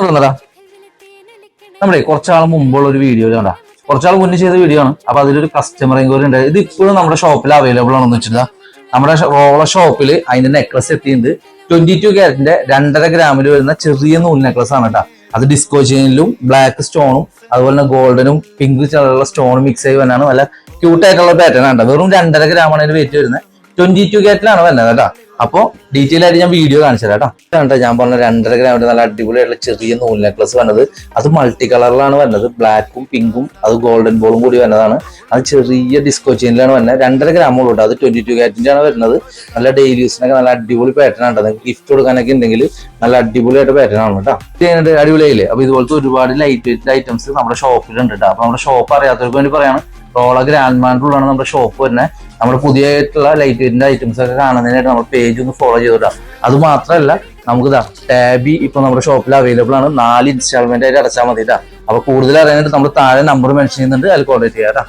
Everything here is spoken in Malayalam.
വന്നടാ നമ്മുടെ കുറച്ചാൾ മുമ്പുള്ള ഒരു വീഡിയോ കണ്ടാ കുറച്ചാൾ മുന്നേ ചെയ്ത വീഡിയോ ആണ്. അപ്പൊ അതിലൊരു കസ്റ്റമർ എൻക്വയറി ഉണ്ട്. ഇത് ഇപ്പോഴും നമ്മുടെ ഷോപ്പിൽ അവൈലബിൾ ആണെന്ന് വെച്ചില്ല. നമ്മുടെ റോള ഷോപ്പിൽ അതിന്റെ നെക്ലസ് എത്തിയിട്ടുണ്ട്. 22 ക്യാരറ്റിന്റെ 2.5 ഗ്രാമിൽ വരുന്ന ചെറിയ നൂൽ നെക്ലസ് ആണ് കേട്ടോ. അത് ഡിസ്കോ ചെയിനിലും ബ്ലാക്ക് സ്റ്റോണും അതുപോലെ തന്നെ ഗോൾഡനും പിങ്ക് കളറുള്ള സ്റ്റോണും മിക്സ് ആയി വന്നാണ്. നല്ല ക്യൂട്ട് ആയിട്ടുള്ള പാറ്റേൺ ആണ്. വെറും 2.5 ഗ്രാമാണ് അതിന് വെയിറ്റ് വരുന്നത്. 22 ക്യാരറ്റിലാണ് വരുന്നത് കേട്ടോ. അപ്പോൾ ഡീറ്റെയിൽ ആയിട്ട് ഞാൻ വീഡിയോ കാണിച്ചു തരാം കേട്ടോ. ഞാൻ പറഞ്ഞ 2.5 ഗ്രാമിന്റെ നല്ല അടിപൊളിയായിട്ടുള്ള ചെറിയ നൂൽ നെക്ലസ് വന്നത്. അത് മൾട്ടി കളറിലാണ് വരുന്നത്. ബ്ലാക്കും പിങ്കും അത് ഗോൾഡൻ ബോളും കൂടി വരുന്നതാണ്. അത് ചെറിയ ഡിസ്കോ ചെയിനിലാണ് വരുന്നത്. 2.5 ഗ്രാമുള്ളൂ കേട്ടോ. അത് 22 ക്യാരറ്റിന്റെ ആണ് വരുന്നത്. നല്ല ഡെയിലി യൂസിനൊക്കെ നല്ല അടിപൊളി പാറ്റേൺ ആണ്. നിങ്ങൾക്ക് ഗിഫ്റ്റ് കൊടുക്കാനൊക്കെ ഉണ്ടെങ്കിൽ നല്ല അടിപൊളിയായിട്ട് പാറ്റേൺ ആണ് കേട്ടോ. ഇത് അടിപൊളിയായില്ലേ? അപ്പൊ ഇതുപോലത്തെ ഒരുപാട് ലൈറ്റ് വെയിറ്റ് ഐറ്റംസ് നമ്മുടെ ഷോപ്പിലുണ്ട് കേട്ടോ. അപ്പൊ നമ്മുടെ ഷോപ്പ് അറിയാത്തവർക്ക് വേണ്ടി പറയാണ്, റോള ഗ്രാൻഡ് മാൻഡുള്ളാണ് നമ്മുടെ ഷോപ്പ് വരുന്നത്. നമ്മുടെ പുതിയതായിട്ടുള്ള ലൈറ്റ് വെയിറ്റിന്റെ ഐറ്റംസ് ഒക്കെ കാണുന്നതിനായിട്ട് നമ്മുടെ പേജ് ഒന്ന് ഫോളോ ചെയ്തിടാം. അത് മാത്രമല്ല നമുക്ക് ടാബി ഇപ്പൊ നമ്മുടെ ഷോപ്പിൽ അവൈലബിൾ ആണ്. 4 ഇൻസ്റ്റാൾമെന്റ് ആയിട്ട് അടച്ചാൽ മതി കേട്ടോ. അപ്പൊ കൂടുതൽ അറിയാനായിട്ട് നമ്മൾ താഴെ നമ്പർ മെൻഷൻ ചെയ്യുന്നുണ്ട്, അതിൽ കോൺടാക്ട് ചെയ്യാം കേട്ടോ.